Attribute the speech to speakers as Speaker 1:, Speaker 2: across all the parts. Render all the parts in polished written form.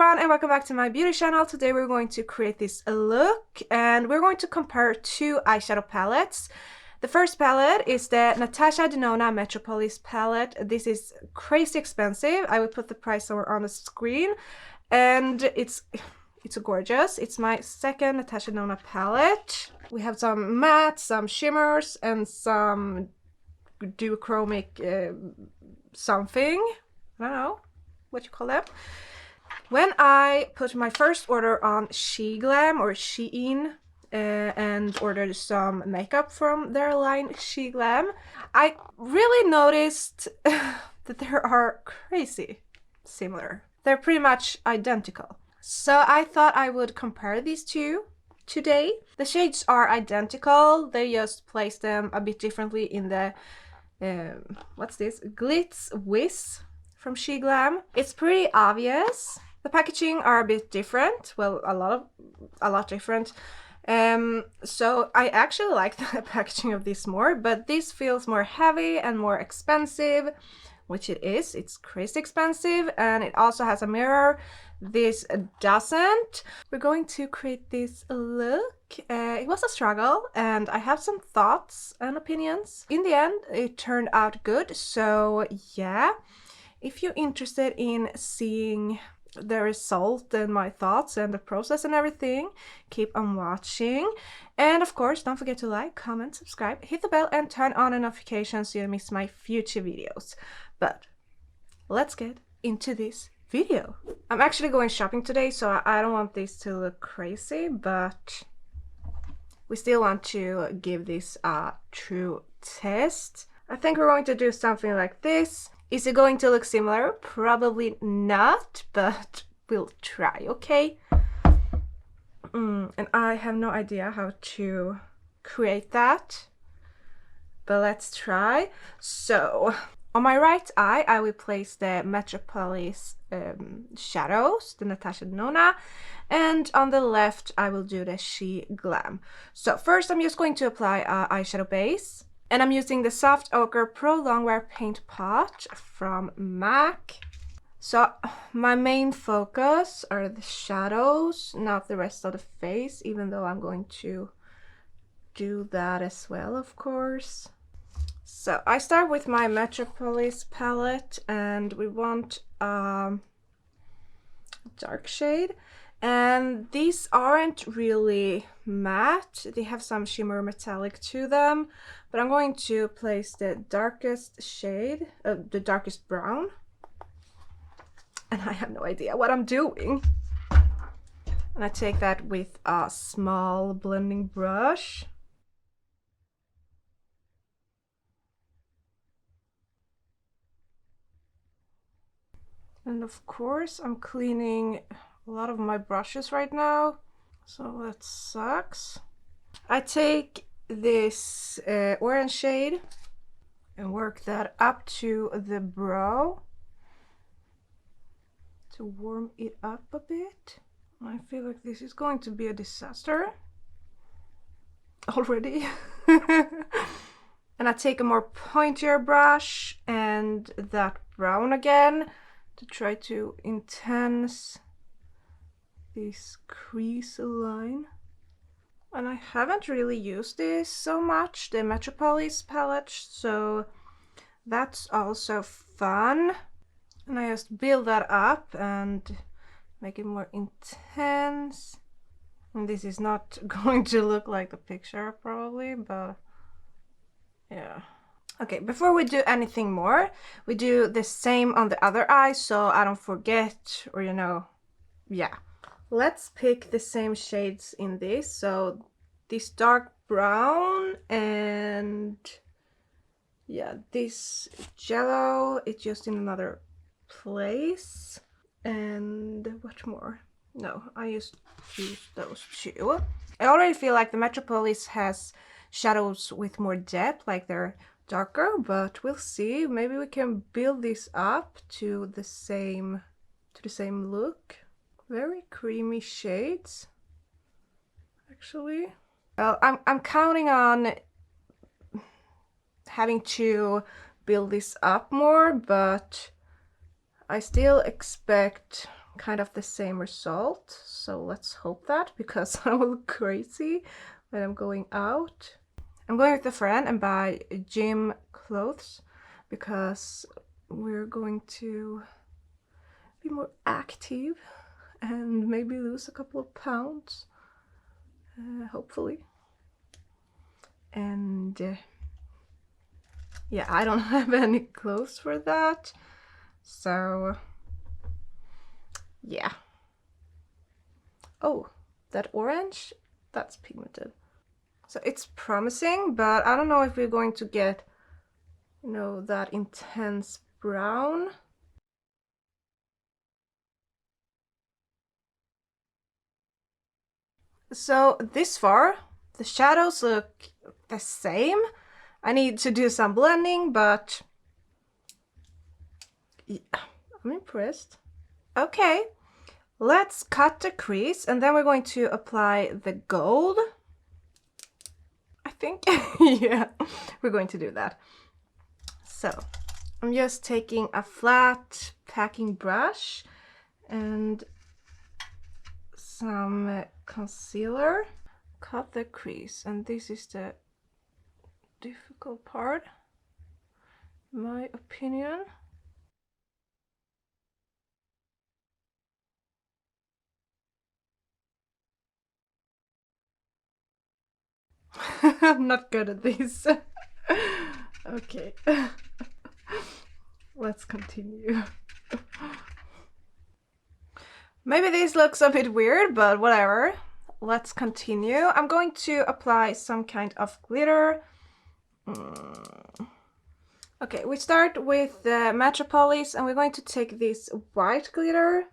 Speaker 1: everyone and welcome back to my beauty channel. Today we're going to create this look and we're going to compare two eyeshadow palettes. The first palette is the Natasha Denona Metropolis palette. This is crazy expensive. I will put the price somewhere on the screen and it's gorgeous. It's my second Natasha Denona palette. We have some matte, some shimmers and some duochromic something. I don't know what you call them. When I put my first order on Sheglam or Shein and ordered some makeup from their line Sheglam, I really noticed that they are crazy similar. They're pretty much identical. So I thought I would compare these two today. The shades are identical, they just place them a bit differently in the what's this? Glitz Wiz from Sheglam. It's pretty obvious. The packaging are a bit different, well, a lot different. So I actually like the packaging of this more, but this feels more heavy and more expensive, which it is. It's crazy expensive, and it also has a mirror. This doesn't. We're going to create this look. It was a struggle, and I have some thoughts and opinions. In the end, it turned out good, so yeah. If you're interested in seeing the result and my thoughts and the process and everything, keep on watching. And of course, don't forget to like, comment, subscribe, hit the bell and turn on the notifications so you don't miss my future videos. But let's get into this video. I'm actually going shopping today, so I don't want this to look crazy, but we still want to give this a true test. I think we're going to do something like this. Is it going to look similar? Probably not, but we'll try, okay? And I have no idea how to create that, but let's try. So, on my right eye, I will place the Metropolis shadows, the Natasha Denona, and on the left, I will do the Sheglam. So first, I'm just going to apply an eyeshadow base. And I'm using the Soft Ochre Pro Longwear Paint Pot from MAC. So my main focus are the shadows, not the rest of the face, even though I'm going to do that as well, of course. So I start with my Metropolis palette, and we want a dark shade. And these aren't really matte, they have some shimmer metallic to them, but I'm going to place the darkest shade, the darkest brown, and I have no idea what I'm doing. And I take that with a small blending brush. And of course I'm cleaning a lot of my brushes right now, so that sucks. I take this orange shade and work that up to the brow to warm it up a bit. I feel like this is going to be a disaster already. And I take a more pointier brush and that brown again to try to intense this crease line. And I haven't really used this so much, the Metropolis palette, so that's also fun. And I just build that up and make it more intense. And this is not going to look like the picture probably, but yeah. Okay, before we do anything more, we do the same on the other eye so I don't forget, or you know, yeah. Let's pick the same shades in this. So this dark brown and yeah, this yellow, it's just in another place. And what more? No, I just use those two. I already feel like the Metropolis has shadows with more depth, like they're darker, but we'll see. Maybe we can build this up to the same look. Very creamy shades, actually. Well, I'm counting on having to build this up more, but I still expect kind of the same result. So let's hope that, because I will look crazy when I'm going out. I'm going with a friend and buy gym clothes because we're going to be more active and maybe lose a couple of pounds, hopefully. And yeah, I don't have any clothes for that, so yeah. Oh, that orange, that's pigmented. So it's promising, but I don't know if we're going to get, you know, that intense brown. So this far, the shadows look the same. I need to do some blending, but yeah, I'm impressed. Okay, let's cut the crease and then we're going to apply the gold. I think, yeah, we're going to do that. So I'm just taking a flat packing brush and some concealer. Cut the crease, and this is the difficult part, in my opinion. I'm not good at this. Okay. Let's continue. Maybe this looks a bit weird, but whatever. Let's continue. I'm going to apply some kind of glitter. Okay, we start with the Metropolis and we're going to take this white glitter.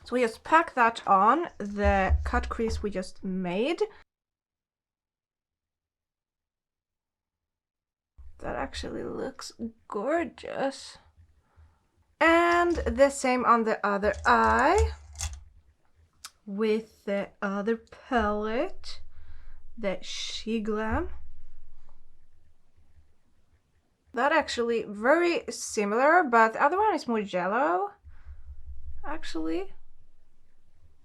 Speaker 1: So we just pack that on the cut crease we just made. That actually looks gorgeous. And the same on the other eye with the other palette, the Sheglam. That actually very similar, but the other one is more yellow, actually.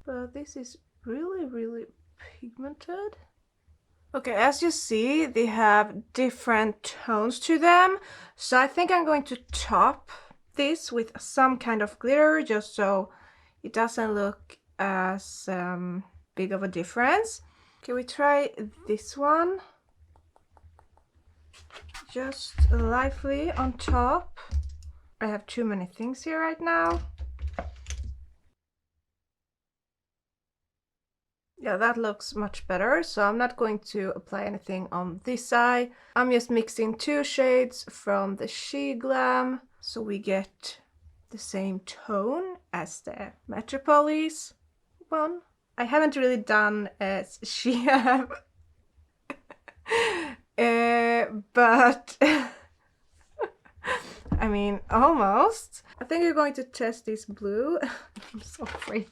Speaker 1: But this is really, really pigmented. Okay, as you see, they have different tones to them. So I think I'm going to top this with some kind of glitter just so it doesn't look as big of a difference. Okay, we try this one. Just lightly on top. I have too many things here right now. Yeah, that looks much better. So I'm not going to apply anything on this eye. I'm just mixing two shades from the Sheglam so we get the same tone as the Metropolis one. I haven't really done as she have. But I mean, almost. I think we're going to test this blue. I'm so afraid.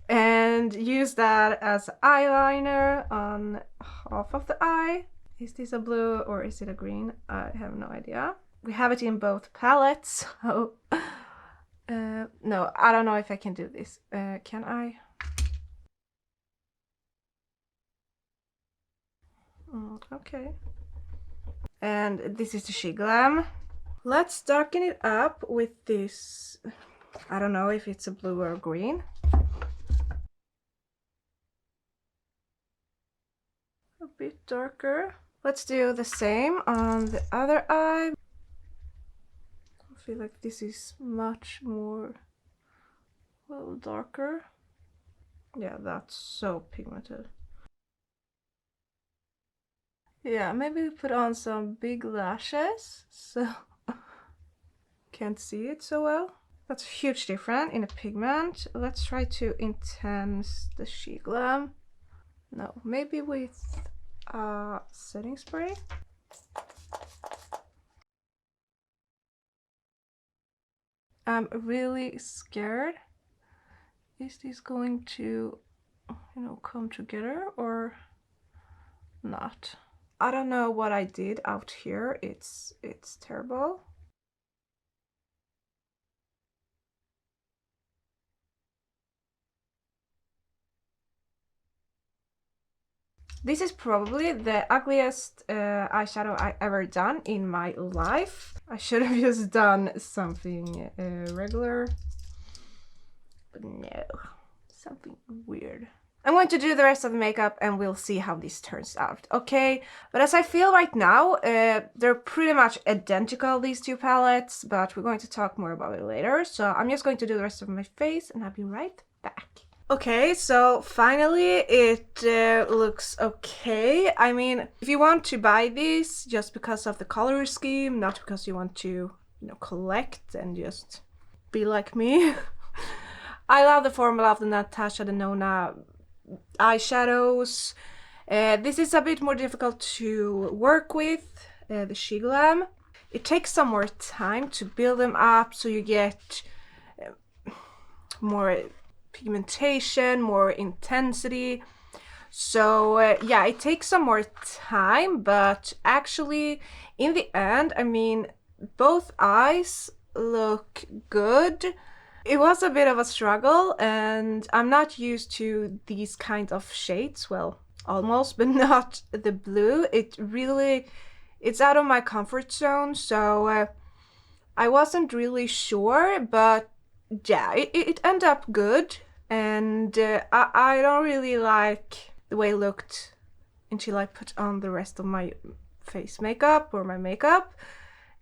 Speaker 1: And use that as eyeliner on half of the eye. Is this a blue or is it a green? I have no idea. We have it in both palettes, so no, I don't know if I can do this. Can I? Okay. And this is the Sheglam. Let's darken it up with this. I don't know if it's a blue or a green. A bit darker. Let's do the same on the other eye. I feel like this is much more, a little darker. Yeah, that's so pigmented. Yeah, maybe put on some big lashes so can't see it so well. That's a huge difference in the pigment. Let's try to intense the Sheglam. No, maybe with setting spray. I'm really scared. Is this going to, you know, come together or not? I don't know what I did out here. It's terrible. This is probably the ugliest eyeshadow I ever done in my life. I should have just done something regular, but no, something weird. I'm going to do the rest of the makeup and we'll see how this turns out, okay? But as I feel right now, they're pretty much identical, these two palettes, but we're going to talk more about it later. So I'm just going to do the rest of my face and I'll be right back. Okay, so finally it looks okay. I mean, if you want to buy these just because of the color scheme, not because you want to, you know, collect and just be like me. I love the formula of the Natasha Denona eyeshadows. This is a bit more difficult to work with, the Sheglam. It takes some more time to build them up so you get more pigmentation, more intensity. So yeah, it takes some more time, but actually in the end, I mean, both eyes look good. It was a bit of a struggle and I'm not used to these kinds of shades, well, almost, but not the blue. It's out of my comfort zone, so I wasn't really sure, but yeah, it ended up good, and I don't really like the way it looked until I put on the rest of my face makeup or my makeup.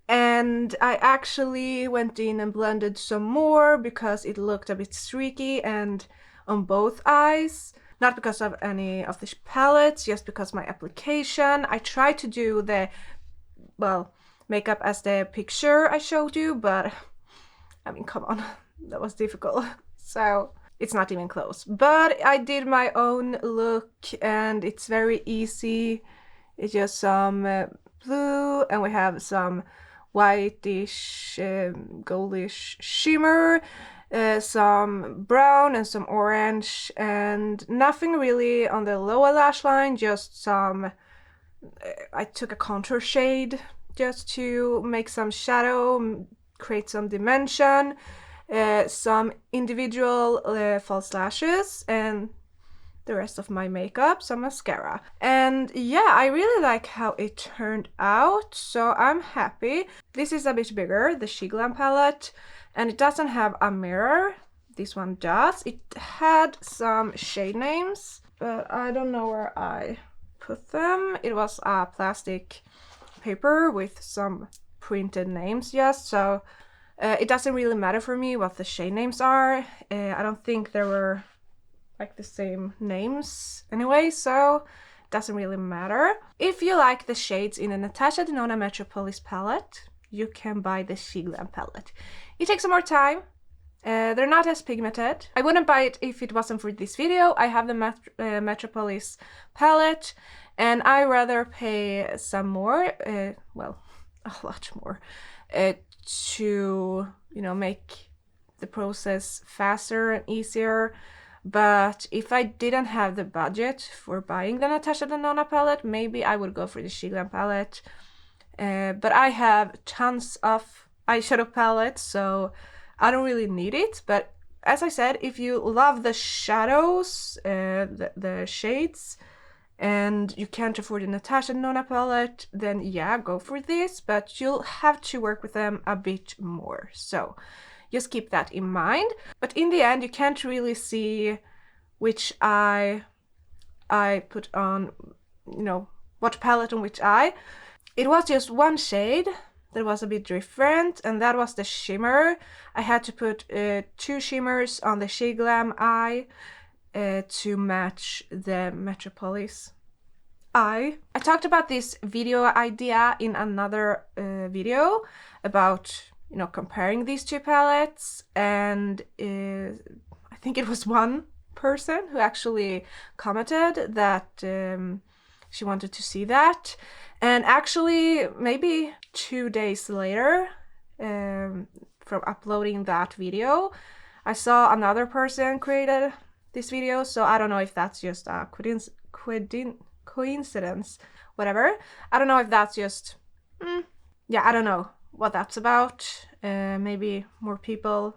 Speaker 1: And I actually went in and blended some more because it looked a bit streaky and on both eyes. Not because of any of the palettes, just because my application. I tried to do the, well, makeup as the picture I showed you, but I mean, come on, that was difficult. So it's not even close. But I did my own look and it's very easy. It's just some blue and we have some whitish, goldish shimmer, some brown and some orange, and nothing really on the lower lash line, just some, I took a contour shade just to make some shadow, create some dimension, some individual false lashes, and the rest of my makeup, some mascara. And yeah, I really like how it turned out, so I'm happy. This is a bit bigger, the Sheglam palette, and it doesn't have a mirror. This one does. It had some shade names, but I don't know where I put them. It was a plastic paper with some printed names, just so it doesn't really matter for me what the shade names are. I don't think there were like the same names anyway, so it doesn't really matter. If you like the shades in the Natasha Denona Metropolis palette, you can buy the Sheglam palette. It takes some more time. They're not as pigmented. I wouldn't buy it if it wasn't for this video. I have the Metropolis palette and I rather pay some more, well, a lot more, to, you know, make the process faster and easier. But if I didn't have the budget for buying the Natasha Denona palette, maybe I would go for the Sheglam palette. But I have tons of eyeshadow palettes, so I don't really need it. But as I said, if you love the shadows, the shades, and you can't afford the Natasha Denona palette, then yeah, go for this. But you'll have to work with them a bit more. So just keep that in mind. But in the end, you can't really see which eye I put on, you know, what palette on which eye. It was just one shade that was a bit different, and that was the shimmer. I had to put 2 shimmers on the Sheglam eye to match the Metropolis eye. I talked about this video idea in another video about, you know, comparing these two palettes, and I think it was one person who actually commented that she wanted to see that. And actually, maybe 2 days later from uploading that video, I saw another person created this video, so I don't know if that's just a coincidence, whatever. I don't know if that's just, yeah, I don't know what that's about. Maybe more people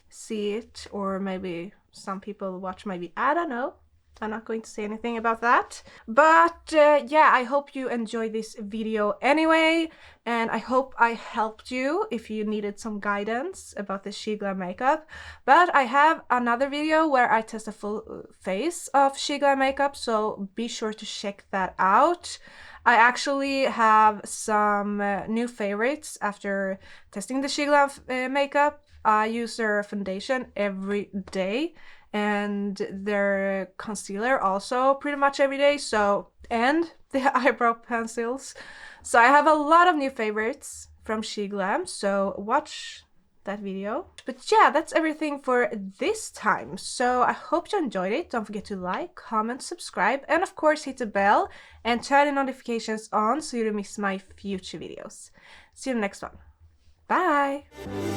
Speaker 1: see it, or maybe some people watch my video, I don't know. I'm not going to say anything about that. But yeah, I hope you enjoyed this video anyway, and I hope I helped you if you needed some guidance about the Sheglam makeup. But I have another video where I test a full face of Sheglam makeup, so be sure to check that out. I actually have some new favorites after testing the Sheglam makeup. I use their foundation every day, and their concealer also pretty much every day, so, and the eyebrow pencils. So I have a lot of new favorites from Sheglam, so watch that video. But yeah, that's everything for this time, so I hope you enjoyed it. Don't forget to like, comment, subscribe, and of course hit the bell and turn the notifications on so you don't miss my future videos. See you in the next one. Bye!